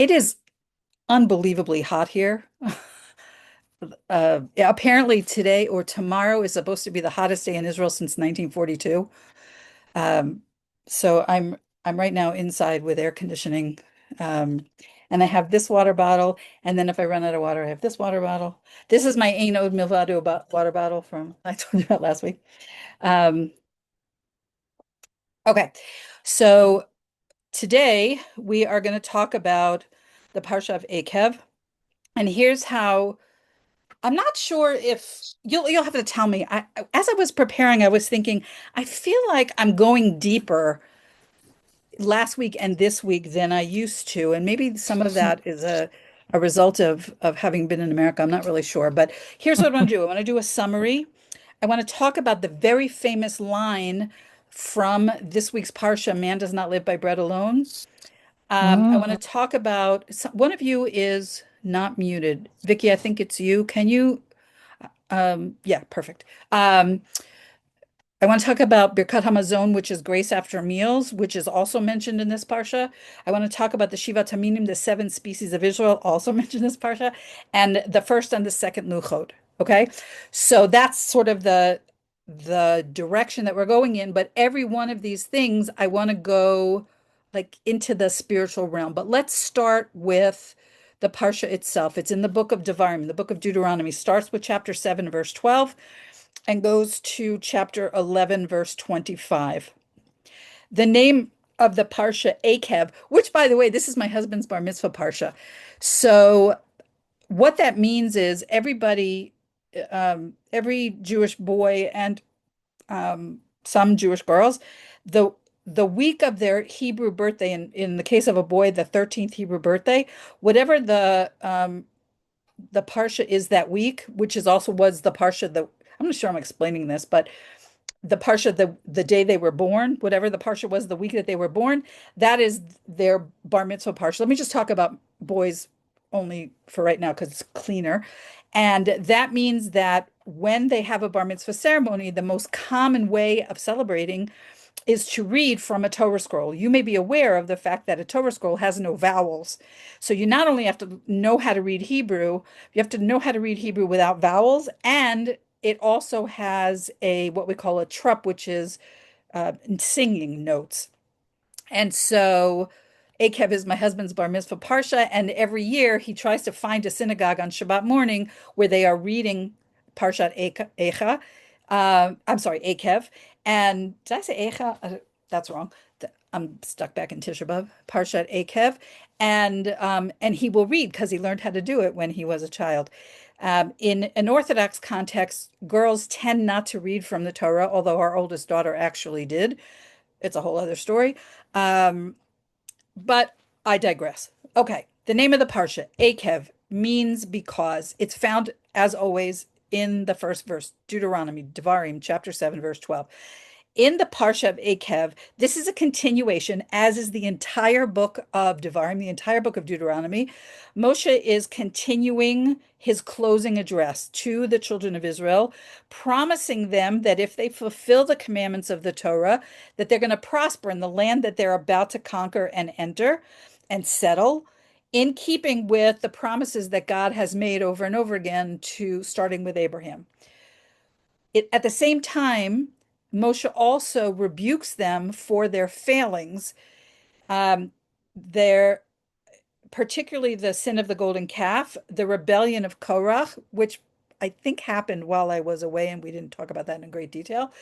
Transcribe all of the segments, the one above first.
It is unbelievably hot here. Yeah, apparently today or tomorrow is supposed to be the hottest day in Israel since 1942. Um, so I'm right now inside with air conditioning. Um, and I have this water bottle, and then if I run out of water, I have this water bottle. This is my Ein Od Milvado water bottle from I told you about last week. Um, okay, so today we are going to talk about the Parsha of Eikev, and here's how. I'm not sure if you'll have to tell me. As I was preparing, I was thinking, I feel like I'm going deeper last week and this week than I used to, and maybe some of that is a result of having been in America. I'm not really sure, but here's what I want to do. I want to do a summary. I want to talk about the very famous line from this week's Parsha, "Man does not live by bread alone." I want to Mm. talk about one of you is not muted. Vicky, I think it's you. Can you yeah, perfect. I want to talk about Birkat Hamazon, which is grace after meals, which is also mentioned in this parsha. I want to talk about the Shiva Taminim, the seven species of Israel, also mentioned in this parsha, and the first and the second Luchot. Okay, so that's sort of the direction that we're going in. But every one of these things, I want to go like into the spiritual realm. But let's start with the parsha itself. It's in the book of Devarim, the book of Deuteronomy. Starts with chapter 7, verse 12 and goes to chapter 11, verse 25. The name of the parsha, Eikev, which, by the way, this is my husband's bar mitzvah parsha. So, what that means is every Jewish boy and some Jewish girls, the the week of their Hebrew birthday, in the case of a boy, the 13th Hebrew birthday, whatever the parsha is that week, which is also was the parsha that I'm not sure I'm explaining this, but the parsha the day they were born, whatever the parsha was the week that they were born, that is their bar mitzvah parsha. Let me just talk about boys only for right now because it's cleaner. And that means that when they have a bar mitzvah ceremony, the most common way of celebrating is to read from a Torah scroll. You may be aware of the fact that a Torah scroll has no vowels. So you not only have to know how to read Hebrew, you have to know how to read Hebrew without vowels, and it also has a what we call a trup, which is singing notes. And so Akev is my husband's bar mitzvah parsha, and every year he tries to find a synagogue on Shabbat morning where they are reading Parshat Echa. I'm sorry, Akev. And did I say Echa? That's wrong. I'm stuck back in Tisha B'Av, Parshat Akev, and he will read because he learned how to do it when he was a child. In an Orthodox context, girls tend not to read from the Torah, although our oldest daughter actually did. It's a whole other story. Um, but I digress. Okay, the name of the parsha, Akev, means because it's found, as always, in the first verse, Deuteronomy, Devarim, chapter 7, verse 12. In the Parsha of Eikev, this is a continuation, as is the entire book of Devarim, the entire book of Deuteronomy. Moshe is continuing his closing address to the children of Israel, promising them that if they fulfill the commandments of the Torah, that they're going to prosper in the land that they're about to conquer and enter and settle, in keeping with the promises that God has made over and over again to starting with Abraham. At the same time, Moshe also rebukes them for their failings, um, their particularly the sin of the golden calf, the rebellion of Korach, which I think happened while I was away, and we didn't talk about that in great detail.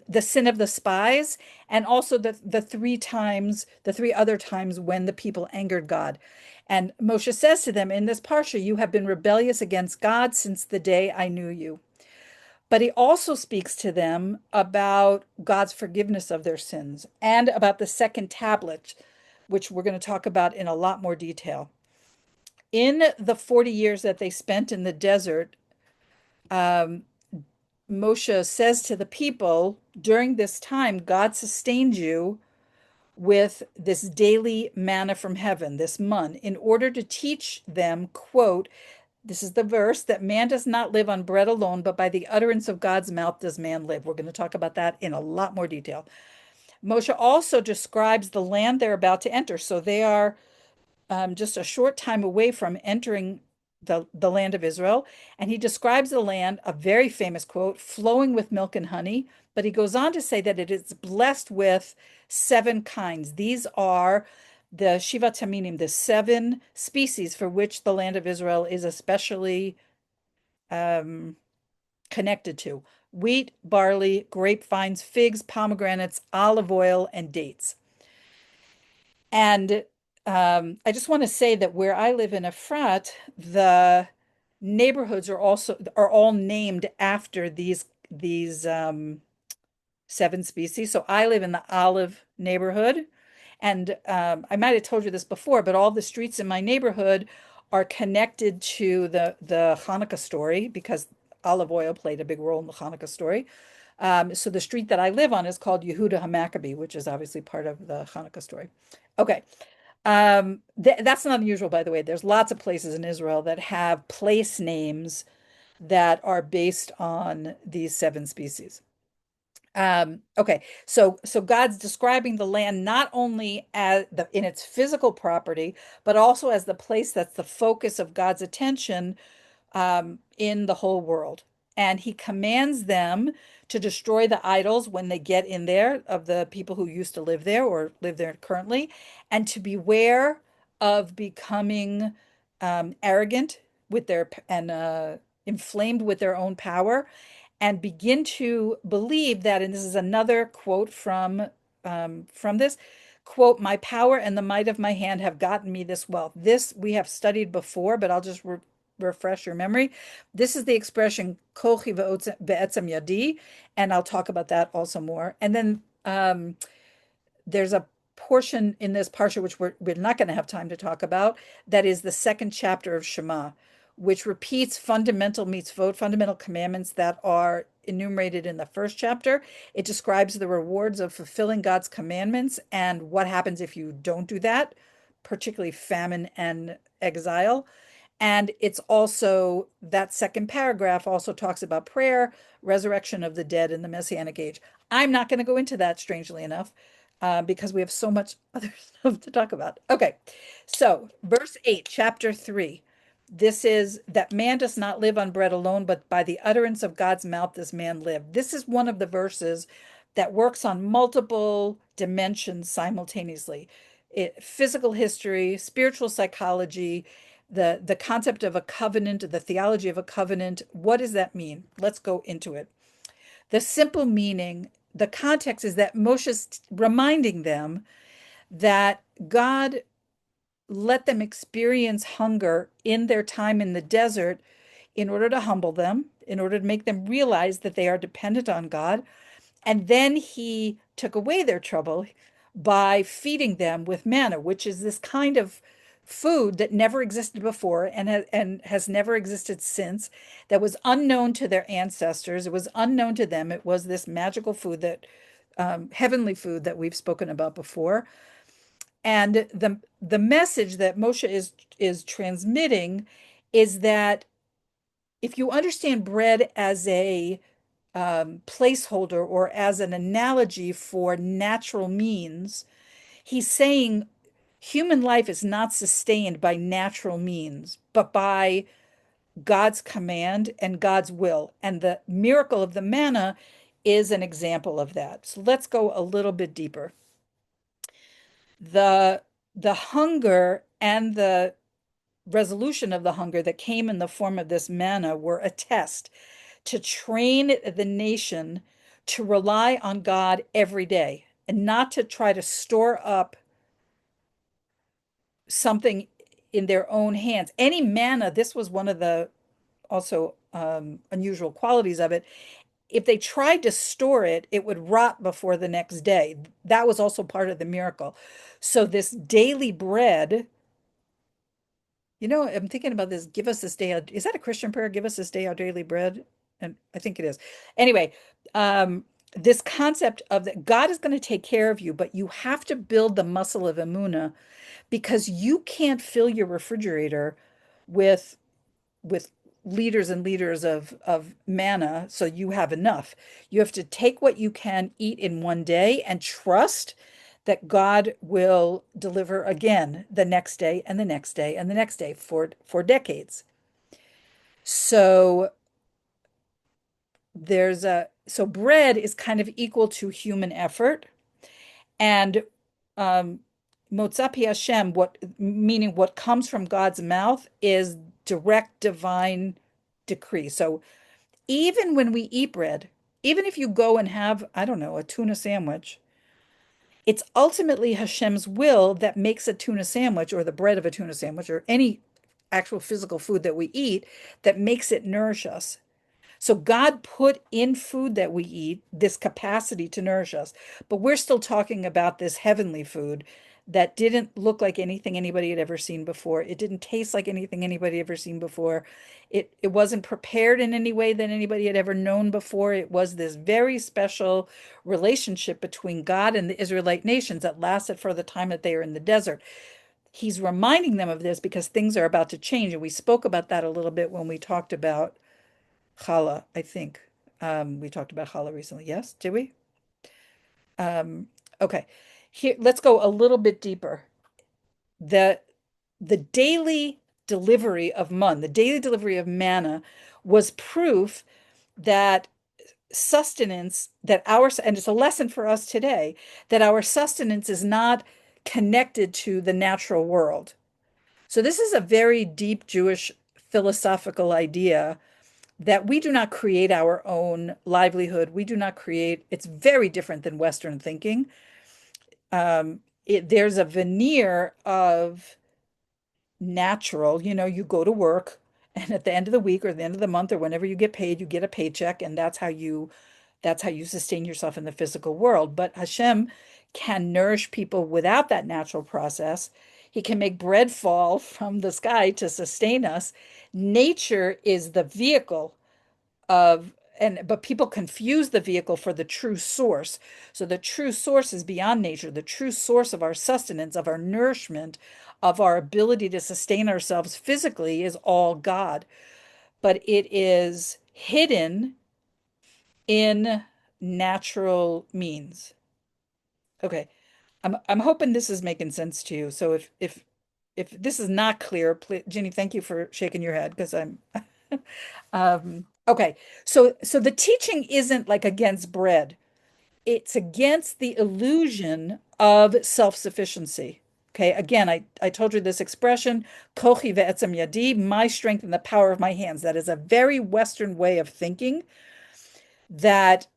The sin of the spies, and also the three other times when the people angered God. And Moshe says to them in this parsha, "You have been rebellious against God since the day I knew you." But he also speaks to them about God's forgiveness of their sins and about the second tablet, which we're going to talk about in a lot more detail. In the 40 years that they spent in the desert, um, Moshe says to the people, during this time, God sustained you with this daily manna from heaven, this mun, in order to teach them, quote, this is the verse that man does not live on bread alone, but by the utterance of God's mouth does man live. We're going to talk about that in a lot more detail. Moshe also describes the land they're about to enter. So they are just a short time away from entering the land of Israel. And he describes the land, a very famous quote, flowing with milk and honey. But he goes on to say that it is blessed with seven kinds. These are the Shiva Taminim, the seven species for which the land of Israel is especially um, connected to: wheat, barley, grapevines, figs, pomegranates, olive oil, and dates. And I just want to say that where I live in Efrat, the neighborhoods are all named after these seven species. So I live in the olive neighborhood, and I might have told you this before, but all the streets in my neighborhood are connected to the Hanukkah story because olive oil played a big role in the Hanukkah story. So the street that I live on is called Yehuda HaMaccabee, which is obviously part of the Hanukkah story. Okay. That's not unusual, by the way. There's lots of places in Israel that have place names that are based on these seven species. Okay, so God's describing the land not only as in its physical property, but also as the place that's the focus of God's attention in the whole world. And he commands them to destroy the idols when they get in there of the people who used to live there or live there currently, and to beware of becoming arrogant with their and inflamed with their own power, and begin to believe that, and this is another quote from this quote, "My power and the might of my hand have gotten me this wealth." This we have studied before, but I'll just refresh your memory. This is the expression "kochi ve'etzem yadi," and I'll talk about that also more. And then there's a portion in this parsha which we're not going to have time to talk about. That is the second chapter of Shema, which repeats fundamental mitzvot, fundamental commandments that are enumerated in the first chapter. It describes the rewards of fulfilling God's commandments and what happens if you don't do that, particularly famine and exile. And it's also, that second paragraph also talks about prayer, resurrection of the dead, and the Messianic age. I'm not going to go into that, strangely enough, because we have so much other stuff to talk about. Okay, so verse 8, chapter 3. This is that man does not live on bread alone, but by the utterance of God's mouth does man live. This is one of the verses that works on multiple dimensions simultaneously. Physical history, spiritual psychology, the concept of a covenant, the theology of a covenant. What does that mean? Let's go into it. The simple meaning, the context is that Moshe's reminding them that God let them experience hunger in their time in the desert in order to humble them, in order to make them realize that they are dependent on God. And then he took away their trouble by feeding them with manna, which is this kind of food that never existed before and has never existed since, that was unknown to their ancestors. It was unknown to them. It was this magical food that heavenly food that we've spoken about before. And the message that Moshe is transmitting is that if you understand bread as a placeholder or as an analogy for natural means, he's saying human life is not sustained by natural means, but by God's command and God's will. And the miracle of the manna is an example of that. So let's go a little bit deeper. The the hunger and the resolution of the hunger that came in the form of this manna were a test to train the nation to rely on God every day and not to try to store up something in their own hands. Any manna, this was one of the also unusual qualities of it. If they tried to store it, it would rot before the next day. That was also part of the miracle. So this daily bread, I'm thinking about this. Give us this day. Is that a Christian prayer? Give us this day our daily bread. And I think it is. Anyway, this concept of that God is going to take care of you, but you have to build the muscle of Emunah, because you can't fill your refrigerator with with liters and liters of manna so you have enough. You have to take what you can eat in one day and trust that God will deliver again the next day and the next day and the next day for decades. So so bread is kind of equal to human effort, and um Motzapi Hashem, what meaning what comes from God's mouth is direct divine decree. So even when we eat bread, even if you go and have, I don't know, a tuna sandwich, it's ultimately Hashem's will that makes a tuna sandwich or the bread of a tuna sandwich or any actual physical food that we eat that makes it nourish us. So God put in food that we eat this capacity to nourish us. But we're still talking about this heavenly food that didn't look like anything anybody had ever seen before. It didn't taste like anything anybody had ever seen before. It wasn't prepared in any way that anybody had ever known before. It was this very special relationship between God and the Israelite nations that lasted for the time that they were in the desert. He's reminding them of this because things are about to change. And we spoke about that a little bit when we talked about challah, I think. We talked about challah recently. Yes, did we? Um, okay. Here, let's go a little bit deeper. The the daily delivery of the daily delivery of manna was proof that sustenance, and it's a lesson for us today, that our sustenance is not connected to the natural world. So this is a very deep Jewish philosophical idea that we do not create our own livelihood. We do not create, it's very different than Western thinking. There's a veneer of natural, you go to work and at the end of the week or the end of the month or whenever you get paid, you get a paycheck, and that's how you sustain yourself in the physical world. But Hashem can nourish people without that natural process. He can make bread fall from the sky to sustain us. Nature is the vehicle of but people confuse the vehicle for the true source. So the true source is beyond nature. The true source of our sustenance, of our nourishment, of our ability to sustain ourselves physically is all God. But it is hidden in natural means. Okay. I'm hoping this is making sense to you. So if this is not clear, please, Ginny, thank you for shaking your head because I'm okay. So the teaching isn't like against bread. It's against the illusion of self-sufficiency. Okay, again, I told you this expression, kochi ve'etzem yadi, my strength and the power of my hands. That is a very Western way of thinking that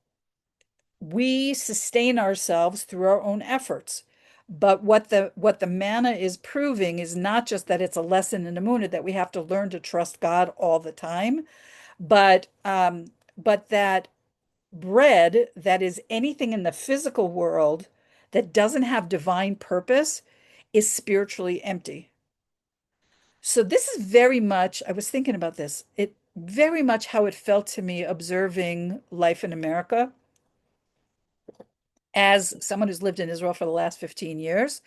we sustain ourselves through our own efforts. But what the manna is proving is not just that it's a lesson in the moon, that we have to learn to trust God all the time, but that bread, that is anything in the physical world that doesn't have divine purpose, is spiritually empty. So this is very much, I was thinking about this, it very much how it felt to me observing life in America as someone who's lived in Israel for the last 15 years,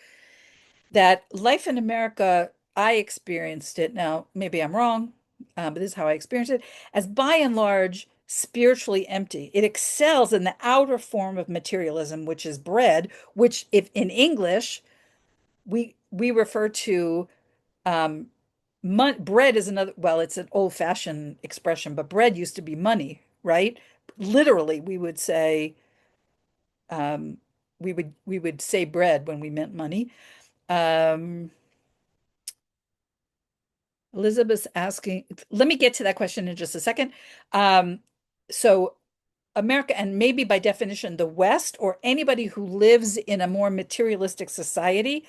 that life in America, I experienced it. Now, maybe I'm wrong, but this is how I experienced it, as by and large, spiritually empty. It excels in the outer form of materialism, which is bread, which if in English, we refer to um, bread is another, well, it's an old-fashioned expression, but bread used to be money, right? Literally, um, we would say bread when we meant money. Um, Elizabeth's asking, let me get to that question in just a second. So America, and maybe by definition, the West, or anybody who lives in a more materialistic society,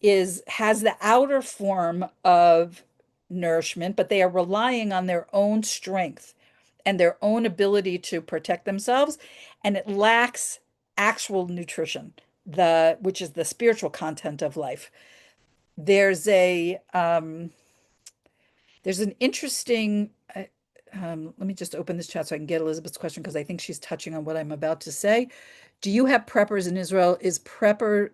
has the outer form of nourishment, but they are relying on their own strength and their own ability to protect themselves, and it lacks actual nutrition, which is the spiritual content of life. There's a there's an interesting let me just open this chat so I can get Elizabeth's question because I think she's touching on what I'm about to say. Do you have preppers in Israel? Is prepping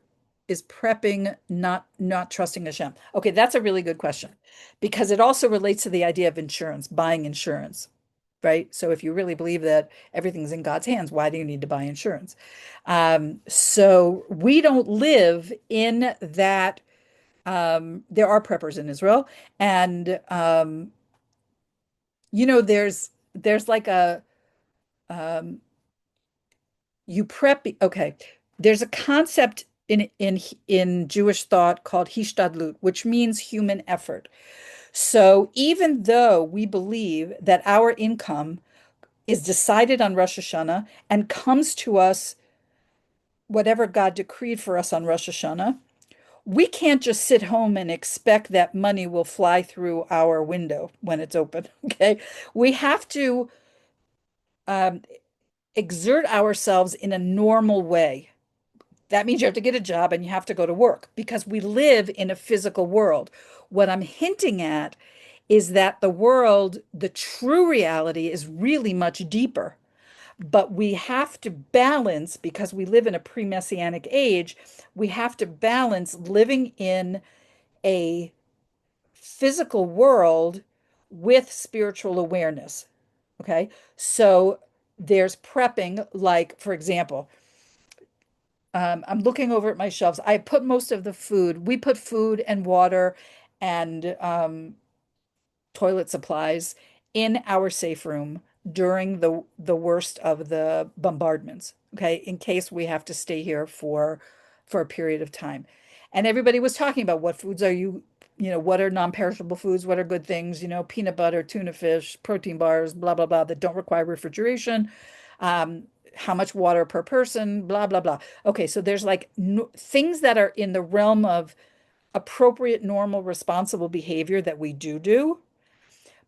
not trusting Hashem? Okay, that's a really good question because it also relates to the idea of insurance, buying insurance. right? So if you really believe that everything's in God's hands, why do you need to buy insurance? So we don't live in that. There are preppers in Israel, and there's like a um, you prep. Okay, there's a concept in Jewish thought called hishtadlut, which means human effort. So even though we believe that our income is decided on Rosh Hashanah and comes to us whatever God decreed for us on Rosh Hashanah, we can't just sit home and expect that money will fly through our window when it's open. Okay. We have to um, exert ourselves in a normal way. That means you have to get a job and you have to go to work because we live in a physical world. What I'm hinting at is that the world, the true reality is really much deeper. But we have to balance, because we live in a pre-messianic age, we have to balance living in a physical world with spiritual awareness. Okay. So there's prepping, like, for example, I'm looking over at my shelves. I put most of the food, we put food and water and toilet supplies in our safe room during the worst of the bombardments, okay, in case we have to stay here for a period of time. And everybody was talking about what foods are what are non-perishable foods, what are good things, peanut butter, tuna fish, protein bars, blah, blah, blah, that don't require refrigeration. How much water per person, blah, blah, blah. Okay, so there's like no, things that are in the realm of appropriate, normal, responsible behavior that we do.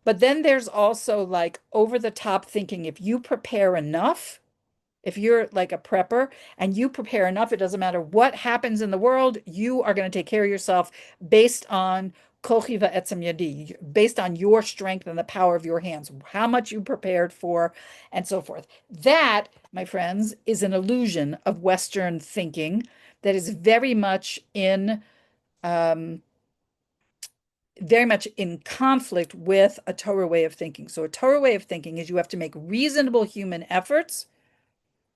But then there's also like over the top thinking, if you prepare enough, if you're like a prepper and you prepare enough, it doesn't matter what happens in the world, you are going to take care of yourself based on kochi va'etzem yadi, based on your strength and the power of your hands, how much you prepared for, and so forth. That, my friends, is an illusion of Western thinking that is um, very much in conflict with a Torah way of thinking. So a Torah way of thinking is you have to make reasonable human efforts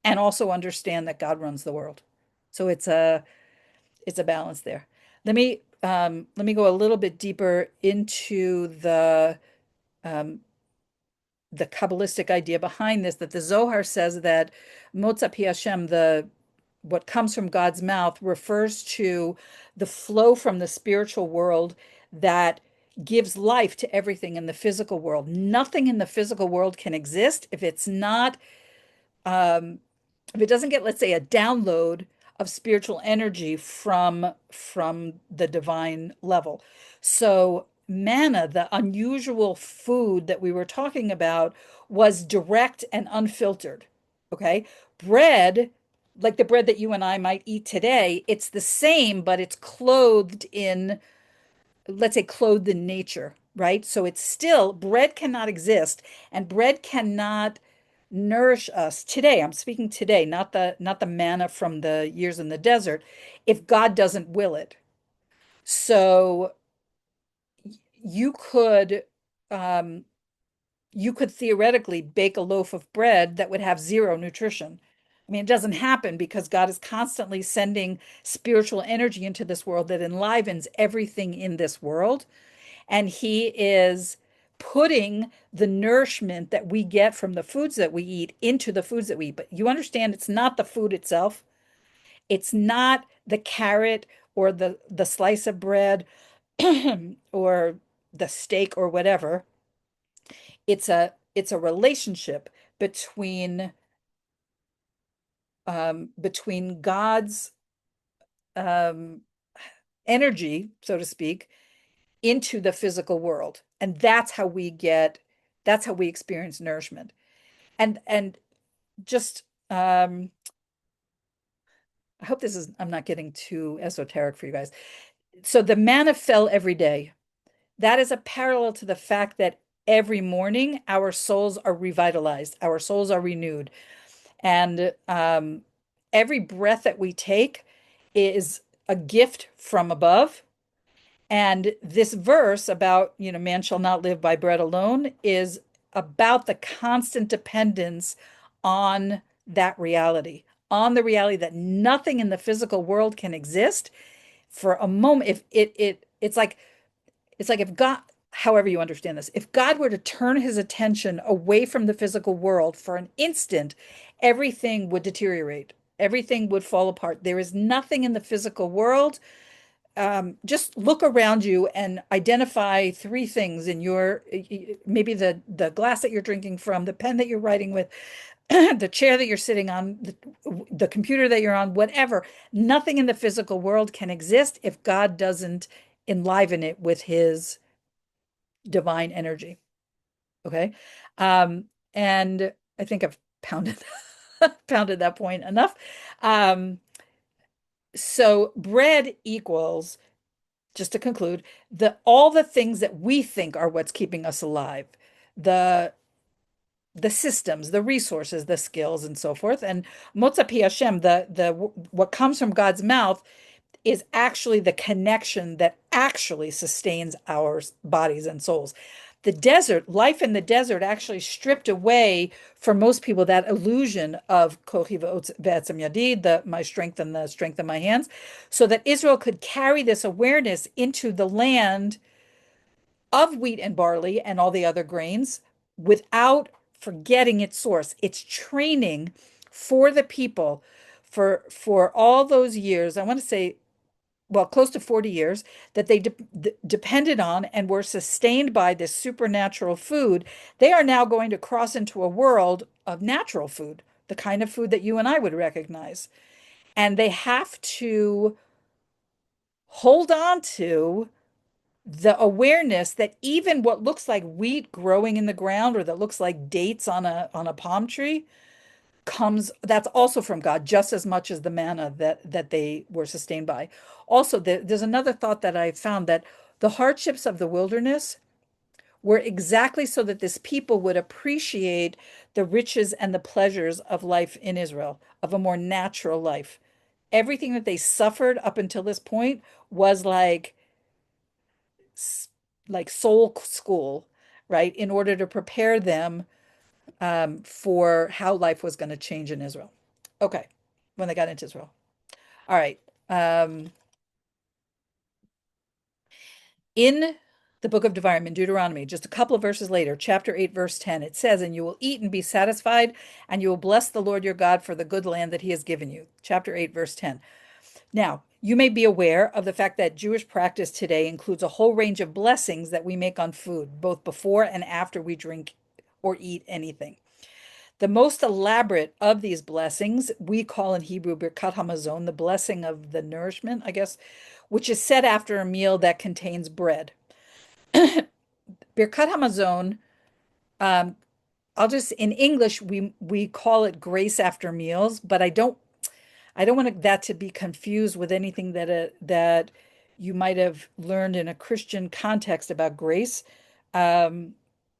and also understand that God runs the world. So it's a balance there. Let me go a little bit deeper into um, the Kabbalistic idea behind this, that the Zohar says that Motza Pi Hashem, the what comes from God's mouth, refers to the flow from the spiritual world that gives life to everything in the physical world. Nothing in the physical world can exist um, if it doesn't get, let's say, a download of spiritual energy from the divine level. So manna, the unusual food that we were talking about, was direct and unfiltered. Okay. Bread, like the bread that you and I might eat today, it's the same, but it's clothed in, let's say, clothed in nature, right? So it's still, bread cannot exist, and bread cannot nourish us today. I'm speaking today, not the manna from the years in the desert, if God doesn't will it. So you could um you could theoretically bake a loaf of bread that would have zero nutrition. I mean, it doesn't happen because God is constantly sending spiritual energy into this world that enlivens everything in this world. And He is putting the nourishment that we get from the foods that we eat into the foods that we eat. But you understand, it's not the food itself. It's not the carrot or the slice of bread or the steak or whatever. It's a relationship between between God's um, energy, so to speak, into the physical world. And that's how we experience nourishment. And just I hope I'm not getting too esoteric for you guys. So the manna fell every day. That is a parallel to the fact that every morning our souls are revitalized, our souls are renewed. And every breath that we take is a gift from above. And this verse about, man shall not live by bread alone is about the constant dependence on that reality, on the reality that nothing in the physical world can exist for a moment. If it's like if God, however you understand this, if God were to turn his attention away from the physical world for an instant, everything would deteriorate. Everything would fall apart. There is nothing in the physical world. Just look around you and identify three things in your, maybe the glass that you're drinking from, the pen that you're writing with, the chair that you're sitting on, the computer that you're on, whatever. Nothing in the physical world can exist if God doesn't enliven it with his divine energy. Okay. Um, and I think I've pounded pounded that point enough. Um, so bread equals, just to conclude, the all the things that we think are what's keeping us alive. The the systems, the resources, the skills, and so forth. And Motza Pi Hashem, the what comes from God's mouth is actually the connection that actually sustains our bodies and souls. The desert, life in the desert actually stripped away for most people that illusion of kochi ve'etzem yadi, the my strength and the strength of my hands, so that Israel could carry this awareness into the land of wheat and barley and all the other grains without forgetting its source. It's training for the people for all those years. I want to say, well, close to 40 years that they depended on and were sustained by this supernatural food. They are now going to cross into a world of natural food, the kind of food that you and I would recognize. And they have to hold on to the awareness that even what looks like wheat growing in the ground or that looks like dates on a palm tree comes, that's also from God just as much as the manna that they were sustained by. Also, there's another thought that I found, that the hardships of the wilderness were exactly so that this people would appreciate the riches and the pleasures of life in Israel, of a more natural life. Everything that they suffered up until this point was like soul school, right? In order to prepare them for how life was going to change in Israel. Okay, when they got into Israel. All right. Um, in the book of Devarim, in Deuteronomy, just a couple of verses later, chapter 8, verse 10, it says, "And you will eat and be satisfied, and you will bless the Lord your God for the good land that he has given you." Chapter 8, verse 10. Now, you may be aware of the fact that Jewish practice today includes a whole range of blessings that we make on food, both before and after we drink or eat anything. The most elaborate of these blessings we call in Hebrew Birkat Hamazon, the blessing of the nourishment, I guess, which is said after a meal that contains bread. Birkat Hamazon, um, I'll just in English we call it grace after meals, but I don't want that to be confused with anything that you might have learned in a Christian context about grace. Um,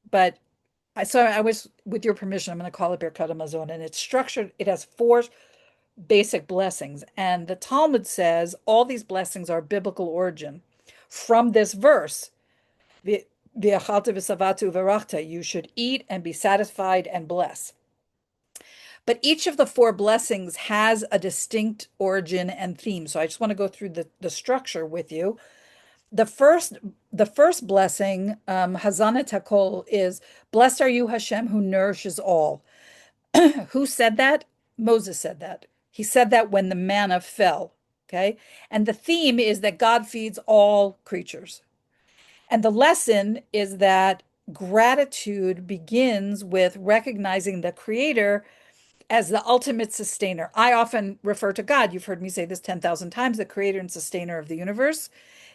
but so I was, with your permission, I'm going to call it Birkat Hamazon, and it's structured. It has four basic blessings, and the Talmud says all these blessings are biblical origin. From this verse, "V'achalta v'savatu v'rachta," you should eat and be satisfied and bless. But each of the four blessings has a distinct origin and theme. So I just want to go through the structure with you. The first the first blessing, Hazanet Hakol, is blessed are you, Hashem, who nourishes all. Who said that? Moses said that. He said that when the manna fell. Okay. And the theme is that God feeds all creatures. And the lesson is that gratitude begins with recognizing the creator as the ultimate sustainer. I often refer to God. You've heard me say this 10,000 times, the creator and sustainer of the universe.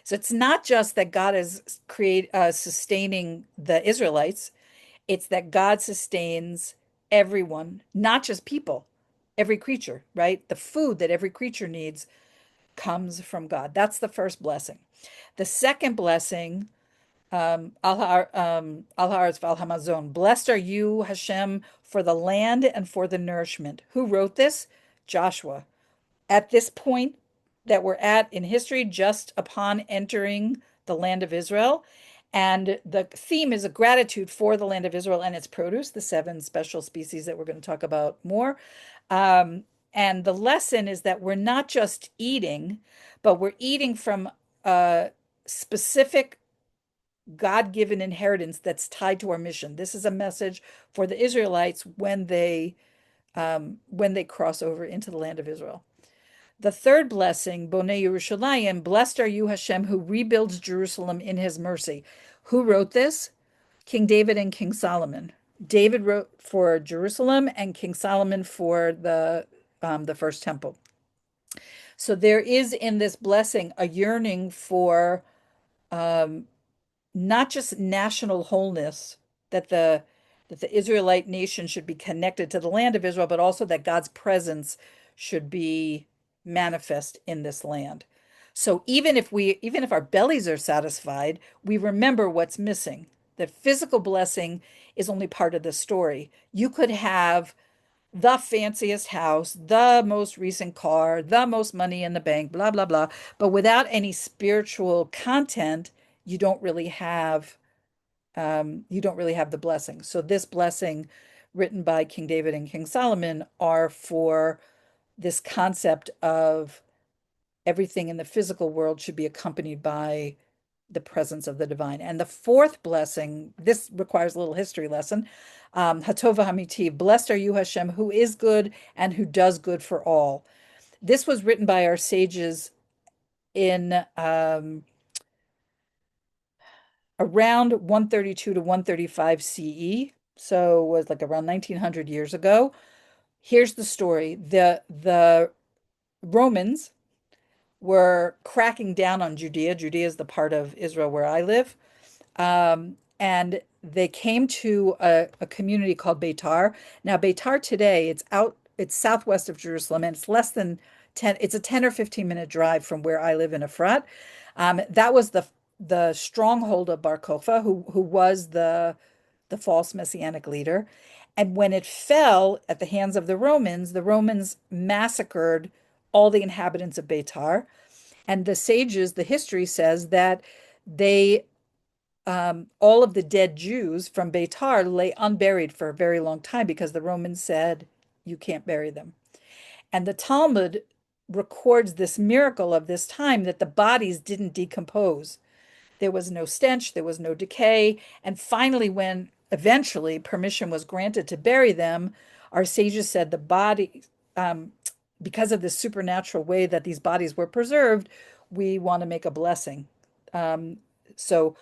So it's not just that God is sustaining the Israelites. It's that God sustains everyone, not just people, every creature, right? The food that every creature needs comes from God. That's the first blessing. The second blessing, Al Haaretz Val Hamazon. Blessed are you, Hashem, for the land and for the nourishment. Who wrote this? Joshua. At this point that we're at in history, just upon entering the land of Israel. And the theme is a gratitude for the land of Israel and its produce, the seven special species that we're going to talk about more. Um, and the lesson is that we're not just eating, but we're eating from a specific God-given inheritance that's tied to our mission. This is a message for the Israelites when they cross over into the land of Israel. The third blessing, Bonei Yerushalayim, blessed are you, Hashem, who rebuilds Jerusalem in his mercy. Who wrote this? King David and King Solomon. David wrote for Jerusalem and King Solomon for the first temple. So there is in this blessing a yearning for um, not just national wholeness, that the Israelite nation should be connected to the land of Israel, but also that God's presence should be manifest in this land. So even if our bellies are satisfied, we remember what's missing. The physical blessing is only part of the story. You could have the fanciest house, the most recent car, the most money in the bank, blah, blah, blah. But without any spiritual content, you don't really have the blessing. So this blessing written by King David and King Solomon are for this concept of everything in the physical world should be accompanied by the presence of the divine. And the fourth blessing, this requires a little history lesson. Hatova Hamitiv, blessed are you, Hashem, who is good and who does good for all. This was written by our sages in around 132 to 135 CE. So it was like around 1900 years ago. Here's the story. The Romans were cracking down on Judea. Judea is the part of Israel where I live. And they came to a community called Beitar. Now, Beitar today, it's southwest of Jerusalem, and it's less than 10, it's a 10 or 15-minute drive from where I live in Efrat. That was the stronghold of Bar Kokhba, who was the false messianic leader. And when it fell at the hands of the Romans massacred all the inhabitants of Beitar. And the sages, the history says that they all of the dead Jews from Beitar lay unburied for a very long time because the Romans said, you can't bury them. And the Talmud records this miracle of this time that the bodies didn't decompose. There was no stench, there was no decay. And finally, when eventually permission was granted to bury them, our sages said the body, because of the supernatural way that these bodies were preserved, we want to make a blessing. So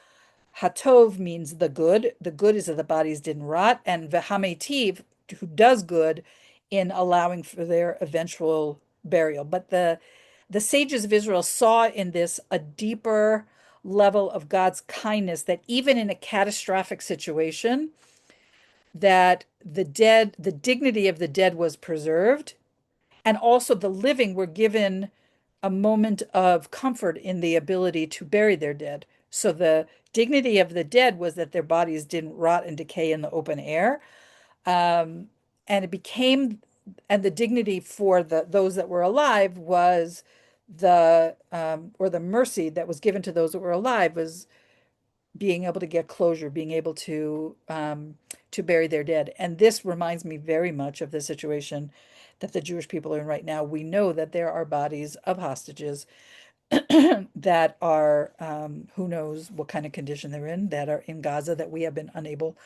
Hatov means the good. The good is that the bodies didn't rot, and Vehametiv, who does good in allowing for their eventual burial. But the sages of Israel saw in this a deeper level of God's kindness, that even in a catastrophic situation, that the dignity of the dead was preserved, and also the living were given a moment of comfort in the ability to bury their dead. So the dignity of the dead was that their bodies didn't rot and decay in the open air. Um, and it became, and the dignity for those that were alive was or the mercy that was given to those that were alive was being able to get closure, being able to bury their dead. And this reminds me very much of the situation that the Jewish people are in right now. We know that there are bodies of hostages that are, who knows what kind of condition they're in, that are in Gaza that we have been unable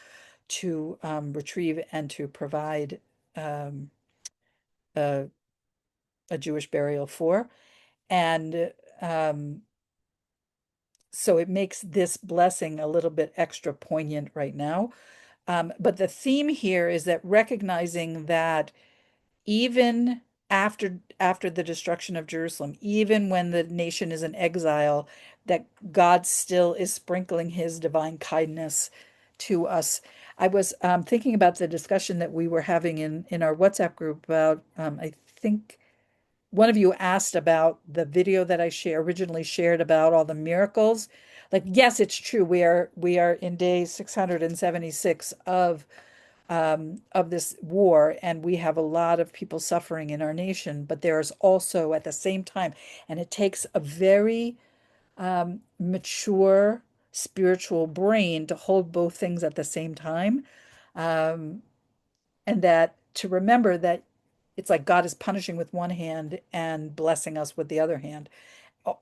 to retrieve and to provide um, a, a Jewish burial for. And so it makes this blessing a little bit extra poignant right now. But the theme here is that recognizing that even after the destruction of Jerusalem, even when the nation is in exile, that God still is sprinkling his divine kindness to us. I was thinking about the discussion that we were having in our WhatsApp group about, I think one of you asked about the video that originally shared about all the miracles. Like, yes, it's true. We are in day 676 of this war, and we have a lot of people suffering in our nation. But there is also at the same time, and it takes a very mature, spiritual brain to hold both things at the same time. Um, and that to remember that it's like God is punishing with one hand and blessing us with the other hand.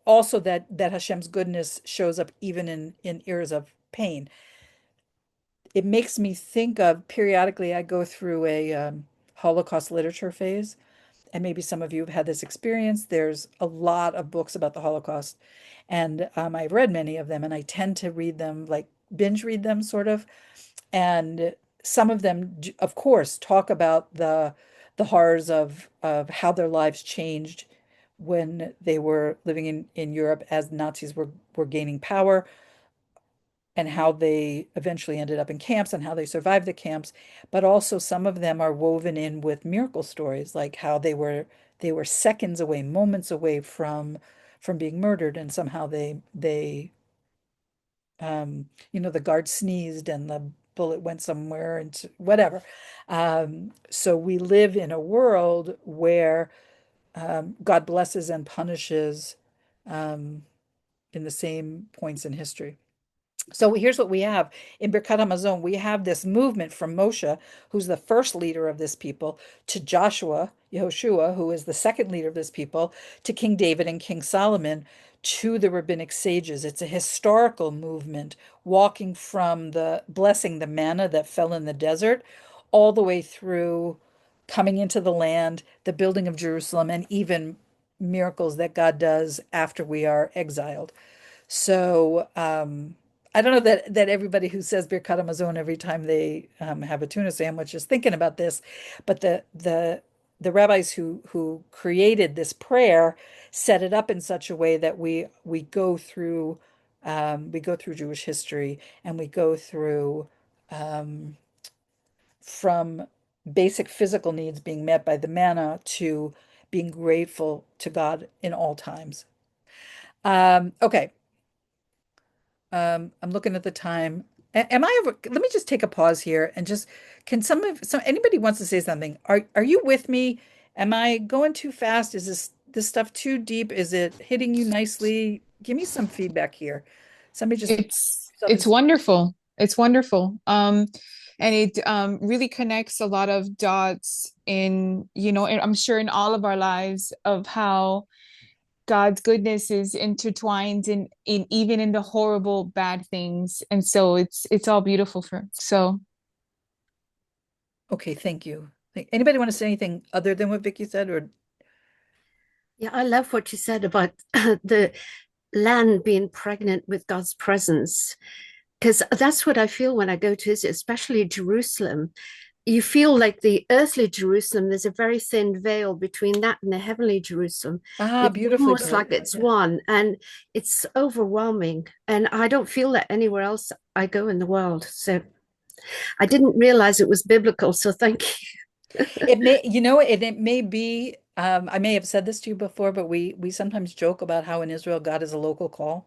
Also that Hashem's goodness shows up even in eras of pain. It makes me think of periodically I go through a Holocaust literature phase, and maybe some of you have had this experience. There's a lot of books about the Holocaust, and I've read many of them, and I tend to read them like binge read them sort of. And some of them, of course, talk about the horrors of how their lives changed when they were living in Europe as Nazis were gaining power, and how they eventually ended up in camps and how they survived the camps. But also some of them are woven in with miracle stories, like how they were seconds away, moments away from being murdered, and somehow they the guard sneezed and the bullet went somewhere and whatever. So we live in a world where God blesses and punishes um, in the same points in history. So here's what we have in Birkat Hamazon. We have this movement from Moshe, who's the first leader of this people, to Joshua, Yehoshua, who is the second leader of this people, to King David and King Solomon, to the rabbinic sages. It's a historical movement, walking from the blessing the manna that fell in the desert, all the way through coming into the land, the building of Jerusalem, and even miracles that God does after we are exiled. So I don't know that everybody who says Birkat Hamazon every time they have a tuna sandwich is thinking about this, but the rabbis who created this prayer set it up in such a way that we go through Jewish history, and we go through um, from basic physical needs being met by the manna to being grateful to God in all times. Okay. I'm looking at the time. Am I ever, let me just take a pause here and just, can anybody wants to say something? Are you with me? Am I going too fast? Is this stuff too deep? Is it hitting you nicely? Give me some feedback here. Somebody just up and It's wonderful. It's wonderful. And it really connects a lot of dots in, and I'm sure in all of our lives of how God's goodness is intertwined in even in the horrible bad things. And so it's all beautiful for so okay, thank you. Anybody want to say anything other than what Vicky said, or Yeah, I love what you said about the land being pregnant with God's presence, because that's what I feel when I go to Israel, especially Jerusalem. You feel like the earthly Jerusalem, there's a very thin veil between that and the heavenly Jerusalem. It's beautifully almost put. like it's Yeah. one, and it's overwhelming. And I don't feel that anywhere else I go in the world. So I didn't realize it was biblical. So thank you. It may be, I may have said this to you before, but we sometimes joke about how in Israel God is a local call.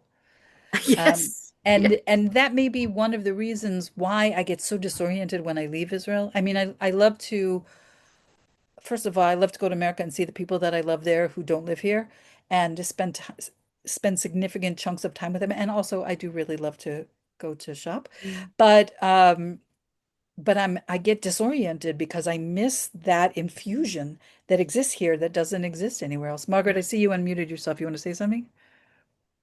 Um, Yes. Yeah. and that may be one of the reasons why I get so disoriented when I leave Israel. I mean, I love to, first of all, I love to go to America and see the people that I love there who don't live here, and to spend significant chunks of time with them. And also, I do really love to go to shop, Mm. but I get disoriented because I miss that infusion that exists here that doesn't exist anywhere else. Margaret, I see you unmuted yourself. You want to say something?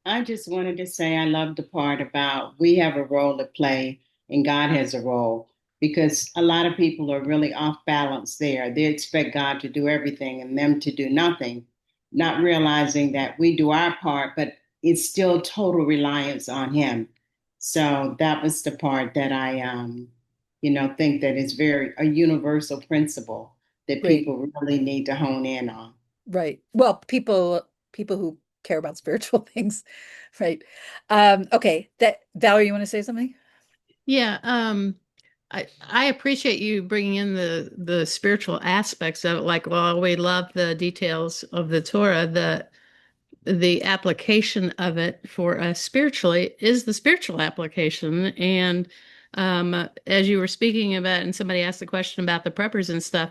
I just wanted to say I love the part about we have a role to play and God has a role because a lot of people are really off balance there. They expect God to do everything and them to do nothing, not realizing that we do our part, but it's still total reliance on Him. So that was the part that I think that is very a universal principle that Great. people really need to hone in on. Right. Well, people who care about spiritual things, right? Okay. That Valerie, you want to say something? Yeah, I appreciate you bringing in the spiritual aspects of it. Like, well, we love the details of the Torah. The application of it for us spiritually is the spiritual application. And as you were speaking about, and somebody asked the question about the preppers and stuff,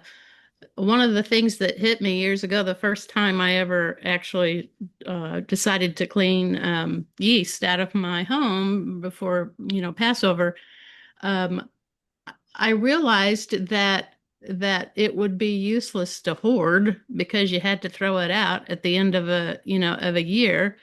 one of the things that hit me years ago, the first time I ever actually decided to clean yeast out of my home before, Passover, um, I realized that it would be useless to hoard because you had to throw it out at the end of a year,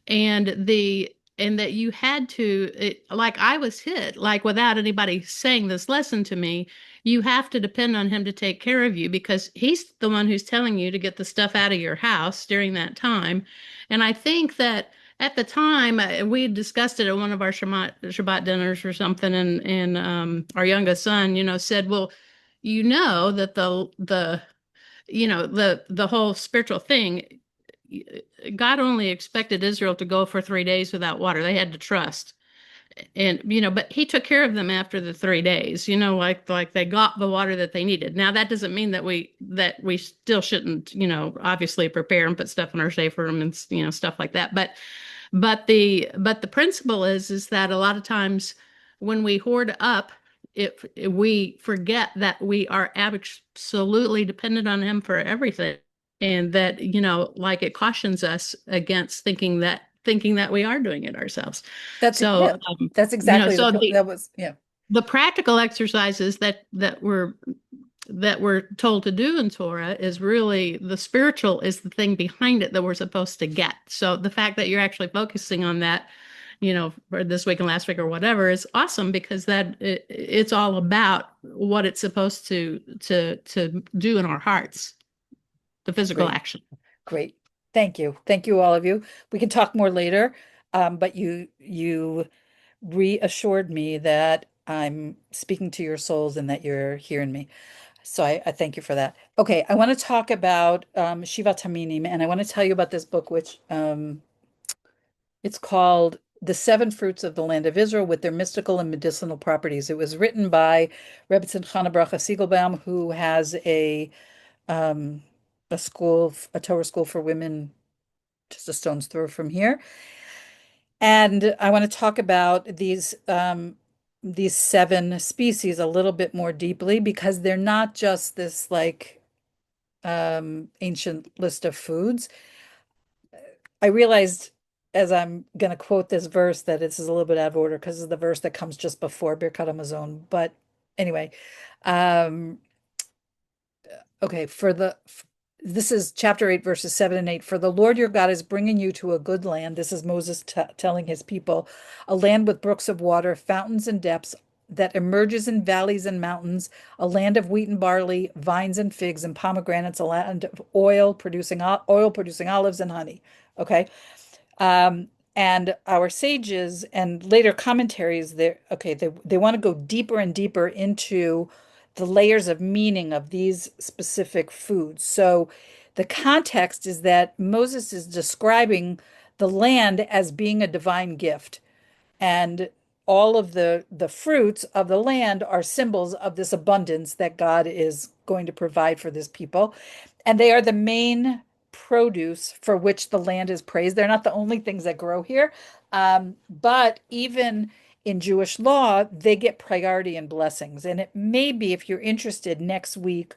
and that you had to like I was hit like without anybody saying this lesson to me. You have to depend on him to take care of you because he's the one who's telling you to get the stuff out of your house during that time. And I think that at the time, we had discussed it at one of our Shabbat dinners or something, and our youngest son, said, "Well, that the whole spiritual thing, God only expected Israel to go for 3 days without water. They had to trust." And but he took care of them after the 3 days, like they got the water that they needed. Now that doesn't mean that we still shouldn't, obviously prepare and put stuff in our safe room and stuff like that. But the principle is that a lot of times when we hoard up, if we forget that we are absolutely dependent on him for everything, and that like it cautions us against thinking that we are doing it ourselves. That's So yeah, that's exactly the so point. the That was yeah. the practical exercises that we're told to do in Torah is really the spiritual is the thing behind it that we're supposed to get. So the fact that you're actually focusing on that, for this week and last week or whatever is awesome because it's all about what it's supposed to do in our hearts, the physical Great. action. Great. Thank you. Thank you, all of you. We can talk more later, but you reassured me that I'm speaking to your souls and that you're hearing me. So I thank you for that. Okay, I want to talk about Shiva Taminim, and I want to tell you about this book, which it's called The Seven Fruits of the Land of Israel with Their Mystical and Medicinal Properties. It was written by Rebbetzin Chana Bracha Siegelbaum, who has um, a Torah school for women just a stone's throw from here. And I want to talk about these seven species a little bit more deeply because they're not just this like ancient list of foods. I realized as I'm going to quote this verse that this is a little bit out of order because it's the verse that comes just before Birkat Hamazon. But anyway, um, okay, this is chapter 8, verses 7 and 8. For the Lord your God is bringing you to a good land. This is Moses telling his people, a land with brooks of water, fountains and depths that emerges in valleys and mountains, a land of wheat and barley, vines and figs and pomegranates, a land of oil producing olives and honey. Okay. Um, and our sages and later commentaries, they want to go deeper and deeper into the layers of meaning of these specific foods. So the context is that Moses is describing the land as being a divine gift. And all of the fruits of the land are symbols of this abundance that God is going to provide for this people. And they are the main produce for which the land is praised. They're not the only things that grow here. But even in Jewish law, they get priority and blessings. And it may be, if you're interested, next week.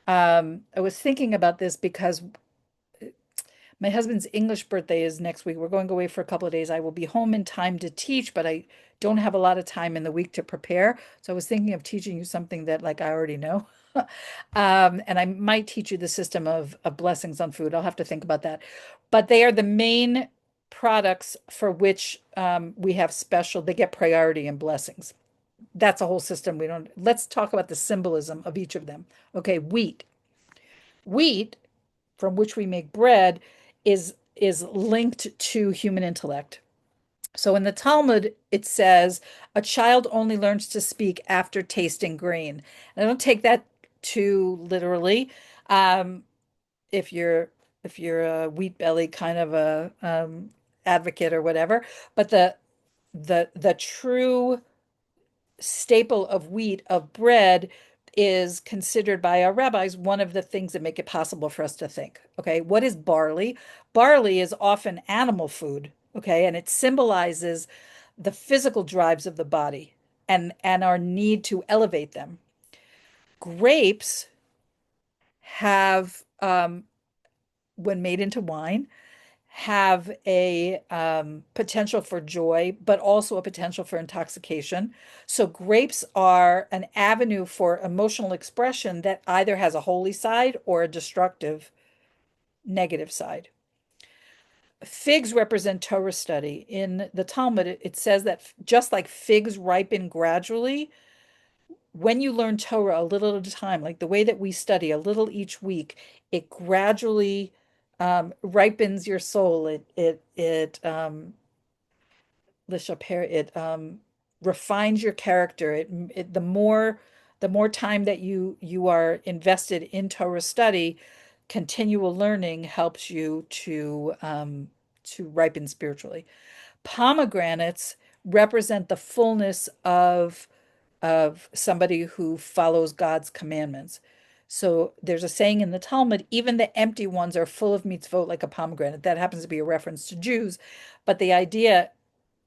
I was thinking about this because my husband's English birthday is next week. We're going away for a couple of days. I will be home in time to teach, but I don't have a lot of time in the week to prepare. So I was thinking of teaching you something that like I already know. And I might teach you the system of blessings on food. I'll have to think about that. But they are the main products for which we have they get priority and blessings. That's a whole system. Let's talk about the symbolism of each of them. Okay, wheat. Wheat from which we make bread is linked to human intellect. So in the Talmud, it says a child only learns to speak after tasting grain. And I don't take that too literally. Um, if you're a wheat belly kind of a advocate or whatever, but the true staple of wheat, of bread, is considered by our rabbis one of the things that make it possible for us to think. Okay, what is barley? Barley is often animal food, okay, and it symbolizes the physical drives of the body and our need to elevate them. Grapes have, when made into wine, have a potential for joy, but also a potential for intoxication. So grapes are an avenue for emotional expression that either has a holy side or a destructive negative side. Figs represent Torah study. In the Talmud, it says that just like figs ripen gradually, when you learn Torah a little at a time, like the way that we study a little each week, it gradually ripens your soul. It refines your character. The more time that you are invested in Torah study, continual learning helps you to ripen spiritually. Pomegranates represent the fullness of somebody who follows God's commandments. So there's a saying in the Talmud, even the empty ones are full of mitzvot like a pomegranate. That happens to be a reference to Jews, but the idea,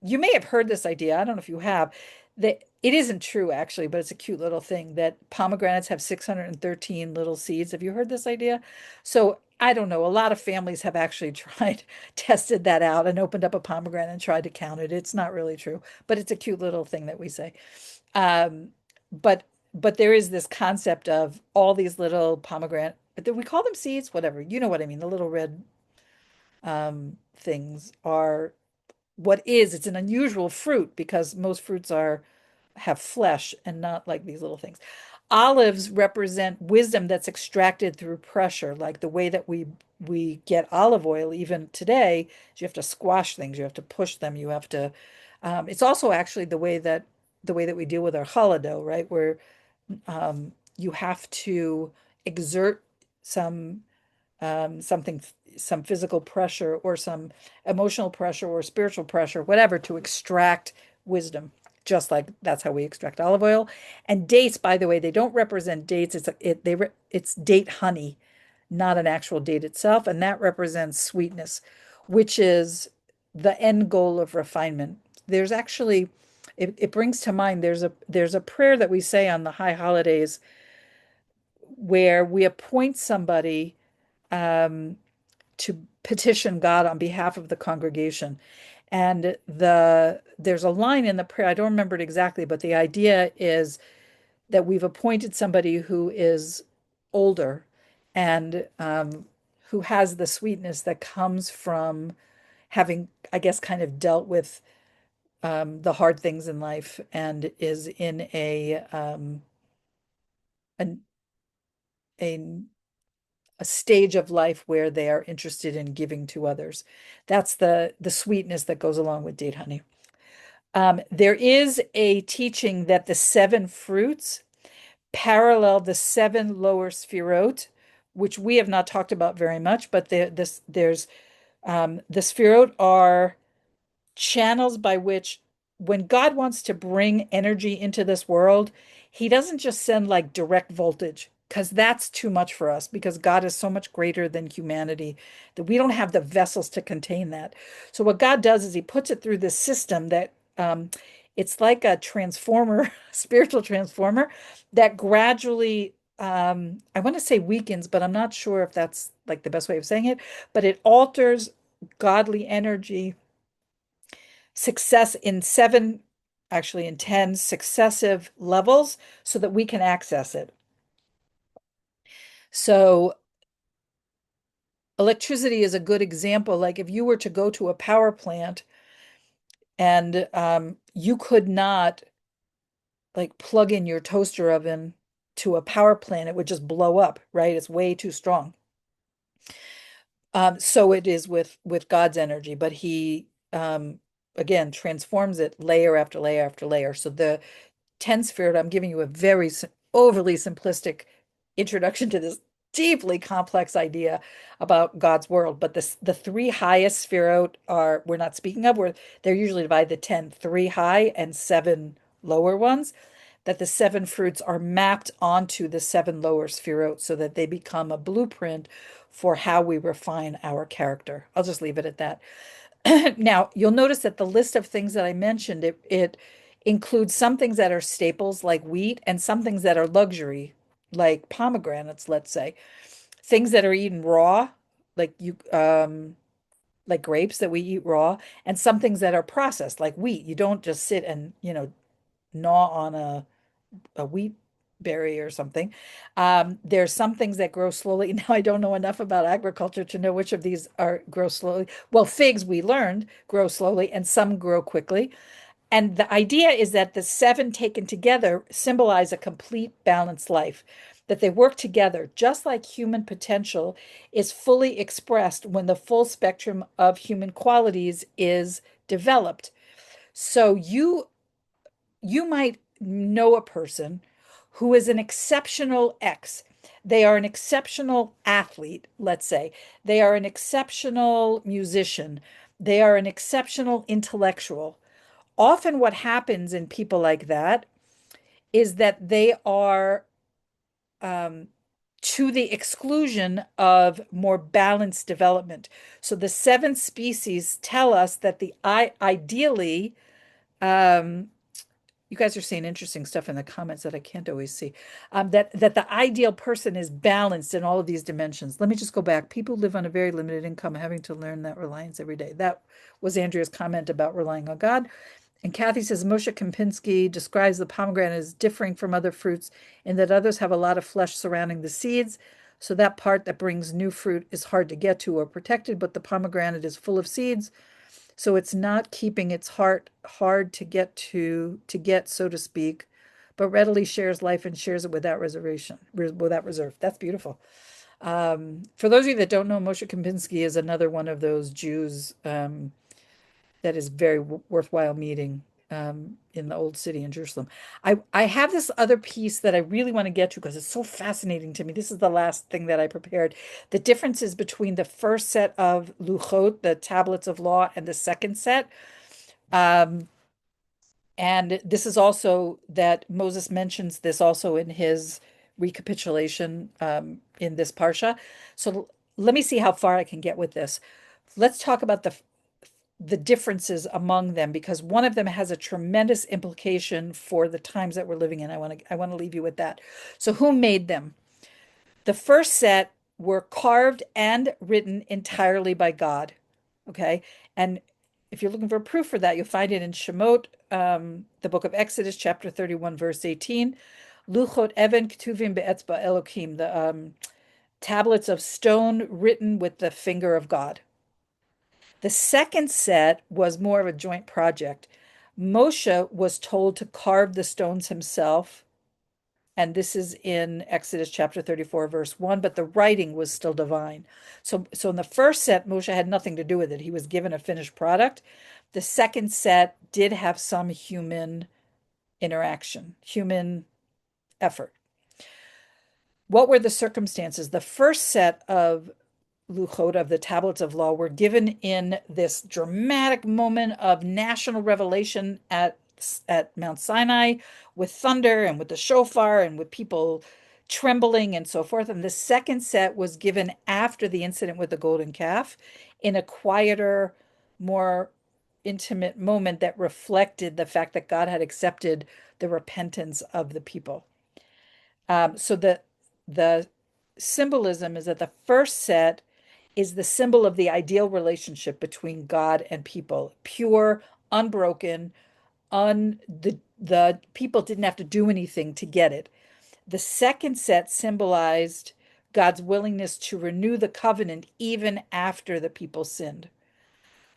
you may have heard this idea, I don't know if you have, that it isn't true actually, but it's a cute little thing that pomegranates have 613 little seeds. Have you heard this idea? So I don't know. A lot of families have actually tried, tested that out and opened up a pomegranate and tried to count it. It's not really true, but it's a cute little thing that we say. Um, but there is this concept of all these little pomegranate, do we call them seeds? Whatever. You know what I mean. The little red things are it's an unusual fruit because most fruits are have flesh and not like these little things. Olives represent wisdom that's extracted through pressure, like the way that we get olive oil even today is you have to squash things, you have to push them, you have to it's also actually the way that we deal with our challah dough, right? Where you have to exert some something, some physical pressure or some emotional pressure or spiritual pressure, whatever, to extract wisdom. Just like that's how we extract olive oil. And dates, by the way, they don't represent dates. It's date honey, not an actual date itself, and that represents sweetness, which is the end goal of refinement. There's actually, it brings to mind there's a prayer that we say on the high holidays where we appoint somebody um, to petition God on behalf of the congregation. And there's a line in the prayer, I don't remember it exactly, but the idea is that we've appointed somebody who is older and who has the sweetness that comes from having, I guess, kind of dealt with the hard things in life and is in an, a a stage of life where they are interested in giving to others. That's the sweetness that goes along with date honey. There is a teaching that the seven fruits parallel the seven lower sphirot, which we have not talked about very much, but there's the sphirot are channels by which when God wants to bring energy into this world, he doesn't just send like direct voltage because that's too much for us because God is so much greater than humanity that we don't have the vessels to contain that. So what God does is he puts it through this system that it's like a transformer, spiritual transformer that gradually I want to say weakens, but I'm not sure if that's like the best way of saying it, but it alters godly energy success in seven, actually in 10 successive levels so that we can access it. So electricity is a good example. Like if you were to go to a power plant and you could not like plug in your toaster oven to a power plant, it would just blow up, right? It's way too strong. So it is with God's energy, but he again transforms it layer after layer after layer. So the 10 spirit, I'm giving you a very overly simplistic introduction to this deeply complex idea about God's world. But the three highest spherot are we're not speaking of, where they're usually divided the 10, three high and seven lower ones, that the seven fruits are mapped onto the seven lower spherot so that they become a blueprint for how we refine our character. I'll just leave it at that. Now, you'll notice that the list of things that I mentioned, it includes some things that are staples like wheat and some things that are luxury, like pomegranates, let's say. things that are eaten raw, like like grapes that we eat raw, and some things that are processed, like wheat. You don't just sit and, gnaw on a wheat berry or something. There's some things that grow slowly. Now, I don't know enough about agriculture to know which of these are grow slowly. Well, figs, we learned, grow slowly, and some grow quickly. And the idea is that the seven taken together symbolize a complete balanced life, that they work together, just like human potential is fully expressed when the full spectrum of human qualities is developed. So you might know a person who is an exceptional X. They are an exceptional athlete, let's say. They are an exceptional musician. They are an exceptional intellectual. Often, what happens in people like that is that they are um, to the exclusion of more balanced development. So the seven species tell us that ideally, um, you guys are saying interesting stuff in the comments that I can't always see. That the ideal person is balanced in all of these dimensions. Let me just go back. People live on a very limited income, having to learn that reliance every day. That was Andrea's comment about relying on God. And Kathy says Moshe Kempinski describes the pomegranate as differing from other fruits in that others have a lot of flesh surrounding the seeds. So that part that brings new fruit is hard to get to or protected, but the pomegranate is full of seeds. So it's not keeping its heart hard to get, so to speak, but readily shares life and shares it without reservation, without reserve. That's beautiful. For those of you that don't know, Moshe Kempinski is another one of those Jews that is very worthwhile meeting in the old city in Jerusalem. I have this other piece that I really want to get to because it's so fascinating to me. This is the last thing that I prepared. The differences between the first set of luchot, the tablets of law, and the second set. And this is also that Moses mentions this also in his recapitulation in this parsha. So let me see how far I can get with this. Let's talk about the differences among them, because one of them has a tremendous implication for the times that we're living in. I want to leave you with that. So who made them? The first set were carved and written entirely by God. Okay. And if you're looking for proof for that, you'll find it in Shemot, the book of Exodus, chapter 31, verse 18. Luchot even ketuvim be'etzba Elokim, the tablets of stone written with the finger of God. The second set was more of a joint project. Moshe was told to carve the stones himself, and this is in Exodus chapter 34, verse 1, but the writing was still divine. So in the first set, Moshe had nothing to do with it. He was given a finished product. The second set did have some human interaction, human effort. What were the circumstances? The first set of Luchot, of the tablets of law, were given in this dramatic moment of national revelation at Mount Sinai, with thunder and with the shofar and with people trembling and so forth. And the second set was given after the incident with the golden calf, in a quieter, more intimate moment that reflected the fact that God had accepted the repentance of the people. So the symbolism is that the first set is the symbol of the ideal relationship between God and people, pure, unbroken, the people didn't have to do anything to get it. The second set symbolized God's willingness to renew the covenant even after the people sinned.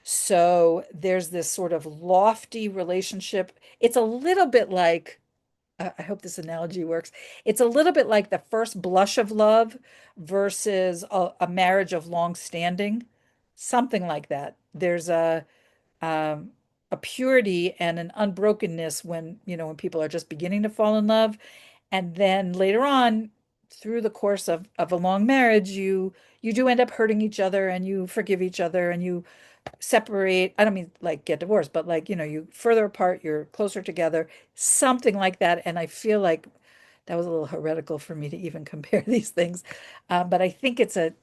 So there's this sort of lofty relationship. It's a little bit like, I hope this analogy works. It's a little bit like the first blush of love versus a marriage of long standing, something like that. There's a purity and an unbrokenness when people are just beginning to fall in love. And then later on, through the course of a long marriage, you do end up hurting each other and you forgive each other and you separate. I don't mean like get divorced, but like, you further apart, you're closer together, something like that. And I feel like that was a little heretical for me to even compare these things. But I think it's a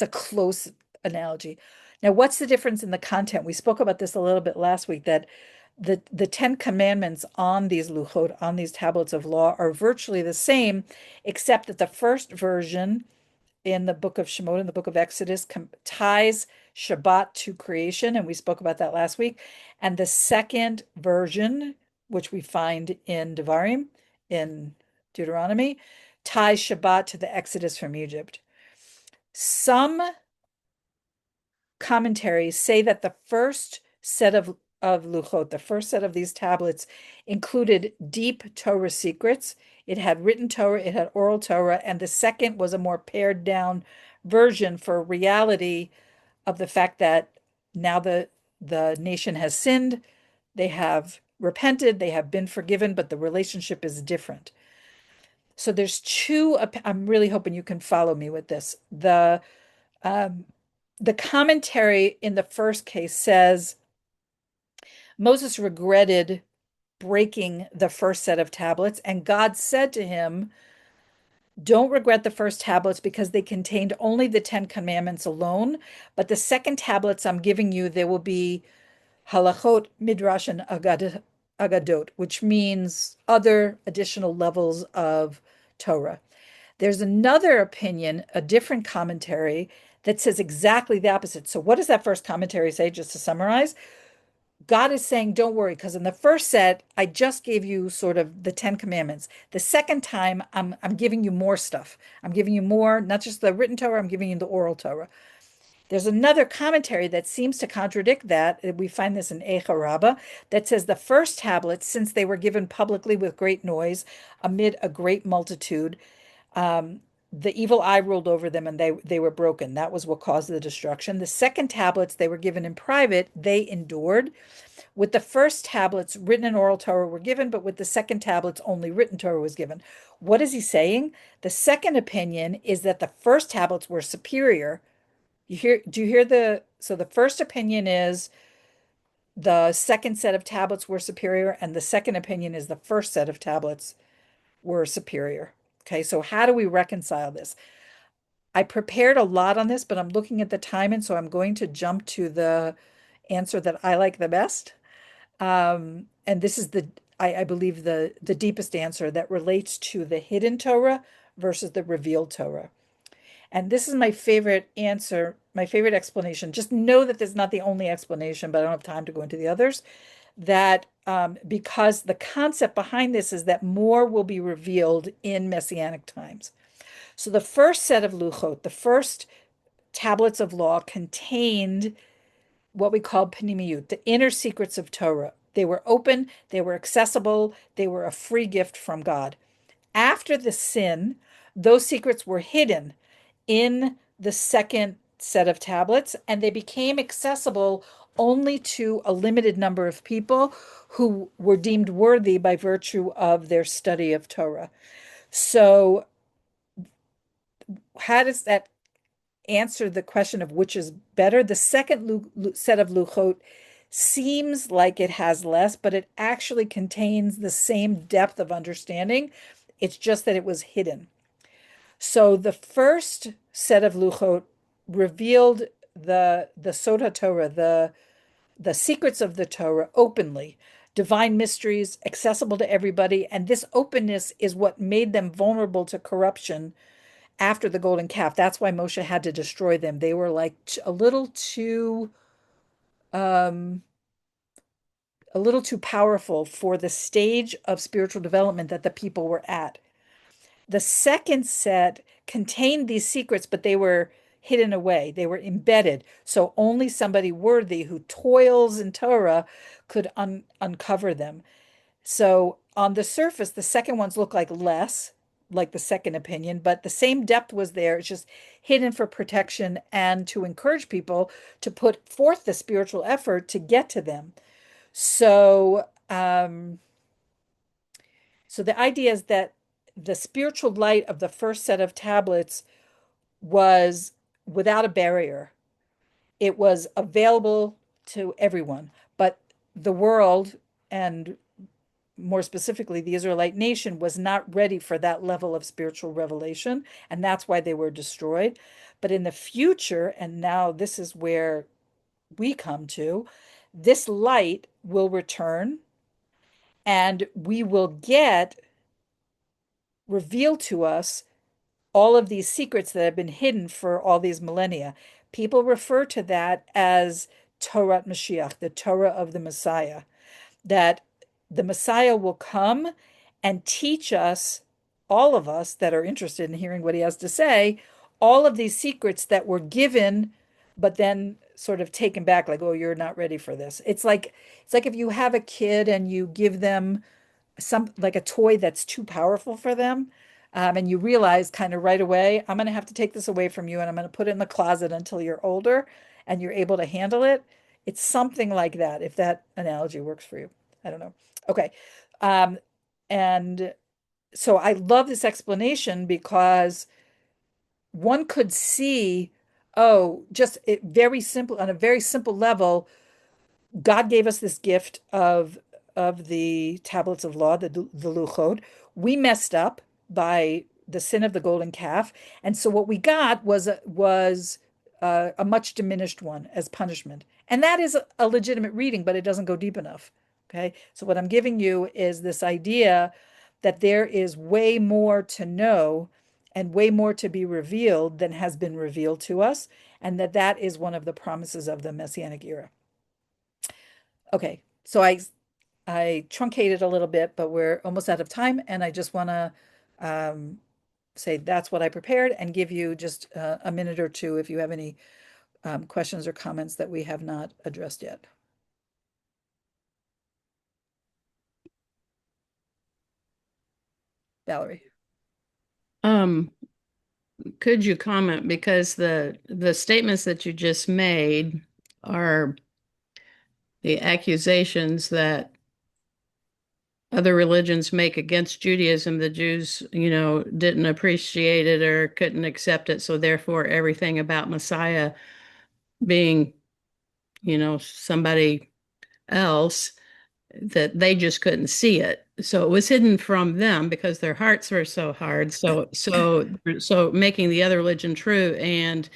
close analogy. Now, what's the difference in the content? We spoke about this a little bit last week, that the Ten Commandments on these luchot, on these tablets of law, are virtually the same, except that the first version in the book of Shemot, in the book of Exodus, ties Shabbat to creation, and we spoke about that last week. And the second version, which we find in Devarim, in Deuteronomy, ties Shabbat to the Exodus from Egypt. Some commentaries say that the first set of Luchot, the first set of these tablets, included deep Torah secrets. It had written Torah, it had oral Torah, and the second was a more pared down version for reality of the fact that now the nation has sinned, they have repented, they have been forgiven, but the relationship is different. So there's two, I'm really hoping you can follow me with this. The commentary in the first case says Moses regretted breaking the first set of tablets, and God said to him, don't regret the first tablets because they contained only the 10 commandments alone. But the second tablets I'm giving you, there will be halachot, midrash, and agadot, which means other additional levels of Torah. There's another opinion, a different commentary that says exactly the opposite. So what does that first commentary say, just to summarize? God is saying, don't worry, because in the first set, I just gave you sort of the 10 commandments. The second time, I'm giving you more stuff. I'm giving you more, not just the written Torah, I'm giving you the oral Torah. There's another commentary that seems to contradict that. We find this in Eikev Rabbah, that says the first tablets, since they were given publicly with great noise amid a great multitude, the evil eye ruled over them and they were broken. That was what caused the destruction. The second tablets, they were given in private, they endured. With the first tablets, written and oral Torah were given, but with the second tablets, only written Torah was given. What is he saying? The second opinion is that the first tablets were superior. Do you hear so the first opinion is the second set of tablets were superior, and the second opinion is the first set of tablets were superior. Okay, so how do we reconcile this? I prepared a lot on this, but I'm looking at the time, and so I'm going to jump to the answer that I like the best. And this is I believe the deepest answer that relates to the hidden Torah versus the revealed Torah. And this is my favorite answer, my favorite explanation. Just know that this is not the only explanation, but I don't have time to go into the others. That because the concept behind this is that more will be revealed in Messianic times. So the first set of Luchot, the first tablets of law, contained what we call Panimiyut, the inner secrets of Torah. They were open, they were accessible, they were a free gift from God. After the sin, those secrets were hidden in the second set of tablets, and they became accessible only to a limited number of people who were deemed worthy by virtue of their study of Torah. So, how does that answer the question of which is better? The second set of Luchot seems like it has less, but it actually contains the same depth of understanding. It's just that it was hidden. So the first set of Luchot revealed the Sod HaTorah, the secrets of the Torah openly, divine mysteries accessible to everybody, and this openness is what made them vulnerable to corruption after the golden calf. That's why Moshe had to destroy them. They were like um, a little too powerful for the stage of spiritual development that the people were at. The second set contained these secrets, but they were hidden away. They were embedded. So only somebody worthy who toils in Torah could uncover them. So on the surface, the second ones look like less, like the second opinion, but the same depth was there. It's just hidden for protection and to encourage people to put forth the spiritual effort to get to them. So, so the idea is that the spiritual light of the first set of tablets was without a barrier. It was available to everyone, but the world, and more specifically, the Israelite nation, was not ready for that level of spiritual revelation, and that's why they were destroyed. But in the future, and now this is where we come to, this light will return, and we will get revealed to us all of these secrets that have been hidden for all these millennia. People refer to that as Torah Mashiach, the Torah of the Messiah, that the Messiah will come and teach us, all of us that are interested in hearing what he has to say, all of these secrets that were given, but then sort of taken back, like, oh, you're not ready for this. It's like if you have a kid and you give them some like a toy that's too powerful for them. And you realize kind of right away, I'm going to have to take this away from you and I'm going to put it in the closet until you're older and you're able to handle it. It's something like that, if that analogy works for you. I don't know. Okay. Um, and so I love this explanation because one could see, oh, just it very simple on a very simple level, God gave us this gift of the tablets of law, the Luchot. We messed up by the sin of the golden calf, and so what we got was a much diminished one as punishment, and that is a legitimate reading, but it doesn't go deep enough. Okay, so what I'm giving you is this idea that there is way more to know and way more to be revealed than has been revealed to us, and that that is one of the promises of the Messianic era. Okay, so I truncated a little bit, but we're almost out of time, and I just want to um, say that's what I prepared and give you just a minute or two if you have any questions or comments that we have not addressed yet. Valerie. Um, could you comment, because the statements that you just made are the accusations that other religions make against Judaism. The Jews, didn't appreciate it or couldn't accept it, so therefore everything about Messiah being, somebody else, that they just couldn't see it. So it was hidden from them because their hearts were so hard. So making the other religion true, and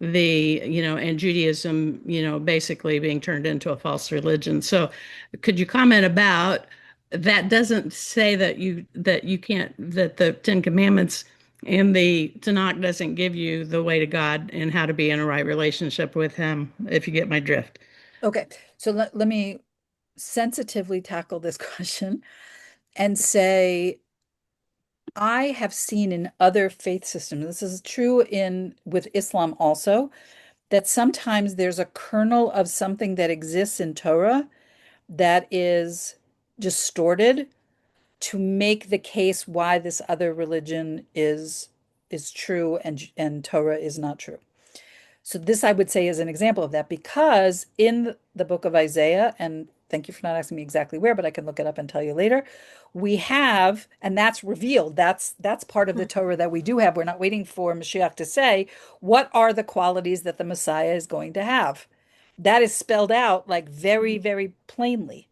and Judaism, basically being turned into a false religion. So could you comment about that? Doesn't say that you can't, that the Ten Commandments and the Tanakh doesn't give you the way to God and how to be in a right relationship with him, if you get my drift. Okay, so let me sensitively tackle this question and say I have seen in other faith systems, this is true in with Islam also, that sometimes there's a kernel of something that exists in Torah that is distorted to make the case why this other religion is true and Torah is not true. So this I would say is an example of that because in the book of Isaiah, and thank you for not asking me exactly where, but I can look it up and tell you later, we have, and that's revealed. That's part of the Torah that we do have. We're not waiting for Mashiach to say, what are the qualities that the Messiah is going to have? That is spelled out like very, very plainly.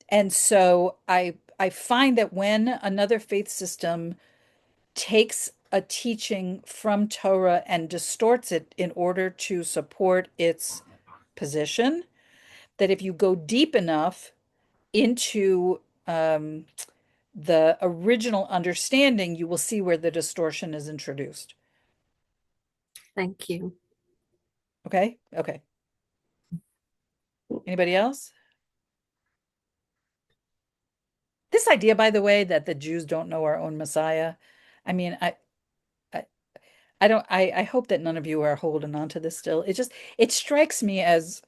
And so I find that when another faith system takes a teaching from Torah and distorts it in order to support its position, that if you go deep enough into the original understanding, you will see where the distortion is introduced. Thank you. Okay? Okay. Anybody else? This idea, by the way, that the Jews don't know our own Messiah, I mean, I, I don't, I hope that none of you are holding on to this still. It strikes me as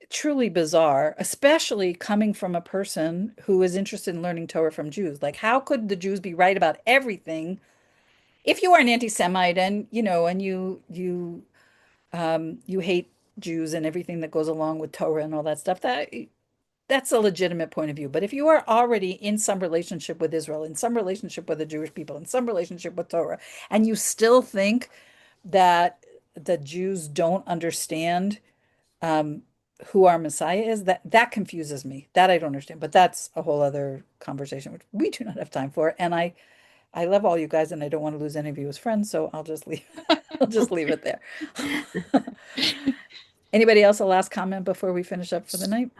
truly bizarre, especially coming from a person who is interested in learning Torah from Jews. Like, how could the Jews be right about everything if you are an anti-Semite and you hate Jews and everything that goes along with Torah and all that stuff? That's a legitimate point of view. But if you are already in some relationship with Israel, in some relationship with the Jewish people, in some relationship with Torah, and you still think that the Jews don't understand um, who our Messiah is, that confuses me. That I don't understand. But that's a whole other conversation, which we do not have time for. And I love all you guys, and I don't want to lose any of you as friends, so I'll just leave. I'll just leave it there. Anybody else? A last comment before we finish up for the night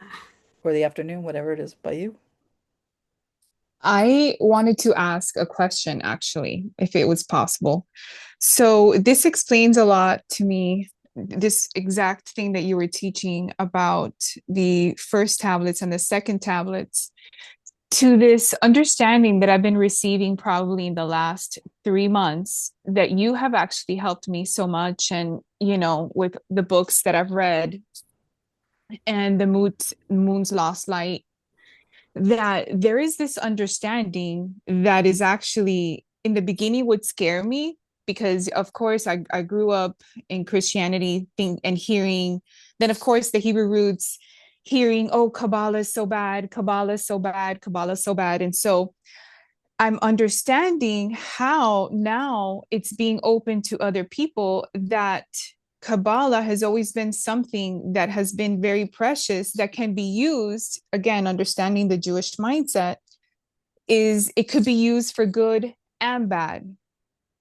or the afternoon, whatever it is by you. I wanted to ask a question, actually, if it was possible. So, this explains a lot to me, this exact thing that you were teaching about the first tablets and the second tablets, to this understanding that I've been receiving probably in the last 3 months, that you have actually helped me so much. And, with the books that I've read and the Moon's Lost Light, that there is this understanding that is actually in the beginning would scare me, because of course I grew up in Christianity and hearing, then of course the Hebrew roots, hearing, oh, Kabbalah is so bad, Kabbalah is so bad, Kabbalah is so bad. And so I'm understanding how now it's being open to other people, that Kabbalah has always been something that has been very precious, that can be used, again, understanding the Jewish mindset, is it could be used for good and bad.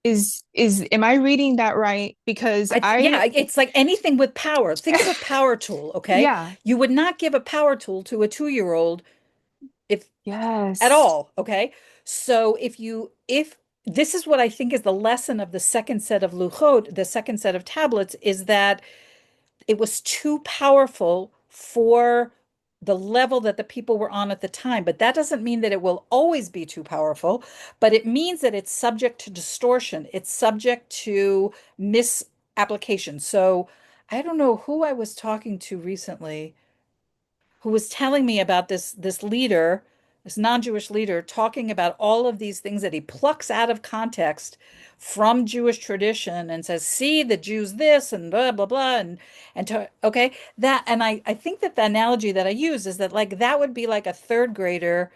Is am I reading that right? Because Yeah, I it's like anything with power. Think of a power tool, okay? yeah, You would not give a power tool to a 2-year-old if at yes. all, okay? So if this is what I think is the lesson of the second set of luchot, the second set of tablets, is that it was too powerful for the level that the people were on at the time. But that doesn't mean that it will always be too powerful, but it means that it's subject to distortion. It's subject to misapplication. So I don't know who I was talking to recently who was telling me about this leader, this non-Jewish leader, talking about all of these things that he plucks out of context from Jewish tradition and says, "See, the Jews this and blah blah blah," okay, that, and I think that the analogy that I use is that like that would be like a third grader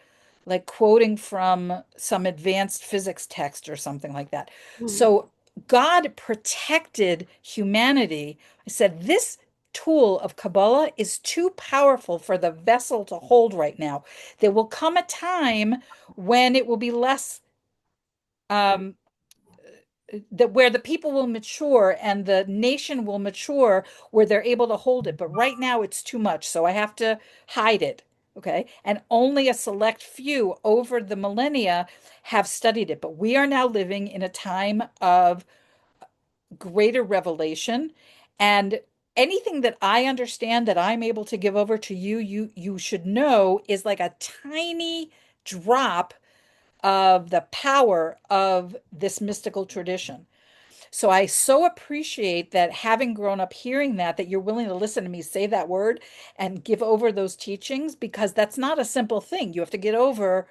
like quoting from some advanced physics text or something like that. Mm. So God protected humanity. I said, this tool of Kabbalah is too powerful for the vessel to hold right now. There will come a time when it will be less, um, that where the people will mature and the nation will mature where they're able to hold it. But right now it's too much. So I have to hide it. Okay. And only a select few over the millennia have studied it. But we are now living in a time of greater revelation, and anything that I understand that I'm able to give over to you, you should know is like a tiny drop of the power of this mystical tradition. So I so appreciate that, having grown up hearing that you're willing to listen to me say that word and give over those teachings, because that's not a simple thing. You have to get over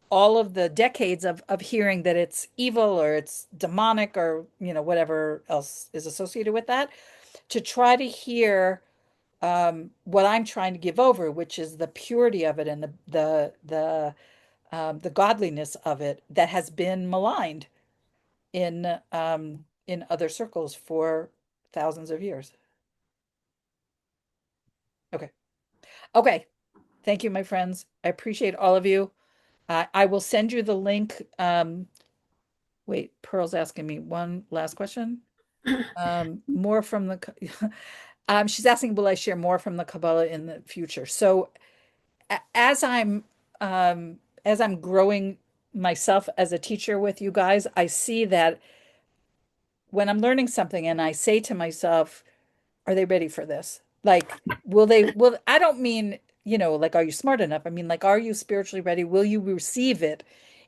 all of the decades of hearing that it's evil or it's demonic or whatever else is associated with that, to try to hear what I'm trying to give over, which is the purity of it and the godliness of it that has been maligned in other circles for thousands of years. Okay. Okay. Thank you, my friends. I appreciate all of you. I will send you the link. Wait, Pearl's asking me one last question. More from the, she's asking, will I share more from the Kabbalah in the future? So as I'm growing myself as a teacher with you guys, I see that when I'm learning something and I say to myself, are they ready for this? Like, I don't mean, like, are you smart enough? I mean, like, are you spiritually ready? Will you receive it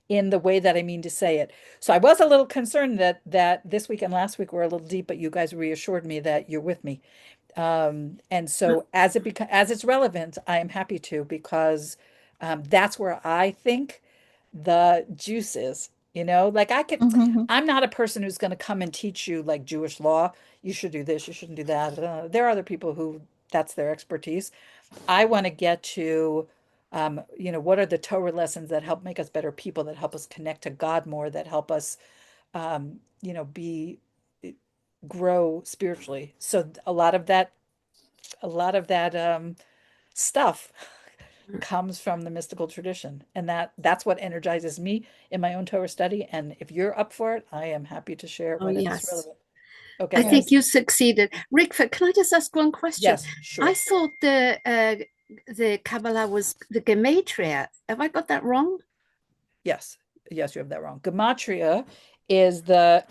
in the way that I mean to say it? So I was a little concerned that this week and last week were a little deep, but you guys reassured me that you're with me. And so as it's relevant, I am happy to, because that's where I think the juice is. Like Mhm. I'm not a person who's going to come and teach you like Jewish law. You should do this, you shouldn't do that. There are other people who that's their expertise. I want to get to, what are the Torah lessons that help make us better people, that help us connect to God more, that help us, be grow spiritually. So a lot of that stuff comes from the mystical tradition, and that's what energizes me in my own Torah study. And if you're up for it, I am happy to share it Oh, when it's yes. relevant. I Okay. think Yes. you succeeded. Rick, can I just ask one question? Yes, I sure. thought the Kabbalah was the Gematria. Have I got that wrong? Yes. Yes, you have that wrong. Gematria is the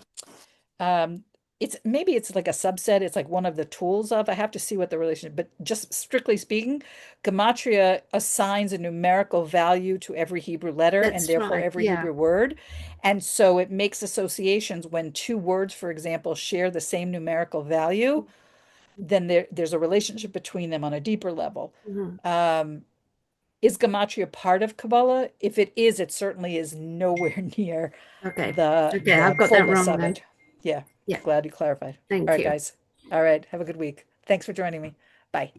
um it's like a subset. It's like one of the tools of. I have to see what the relation, but just strictly speaking, gematria assigns a numerical value to every Hebrew letter and That's therefore right. every Yeah. Hebrew word. And so it makes associations when two words, for example, share the same numerical value, then there's a relationship between them on a deeper level. Mhm. Um, is gematria part of Kabbalah? If it is, it certainly is nowhere near Okay. the Okay, I've got that fullness wrong of then. it. Yeah, Yeah. glad you clarified. All Thank right, you. guys. All right, have a good week. Thanks for joining me. Bye.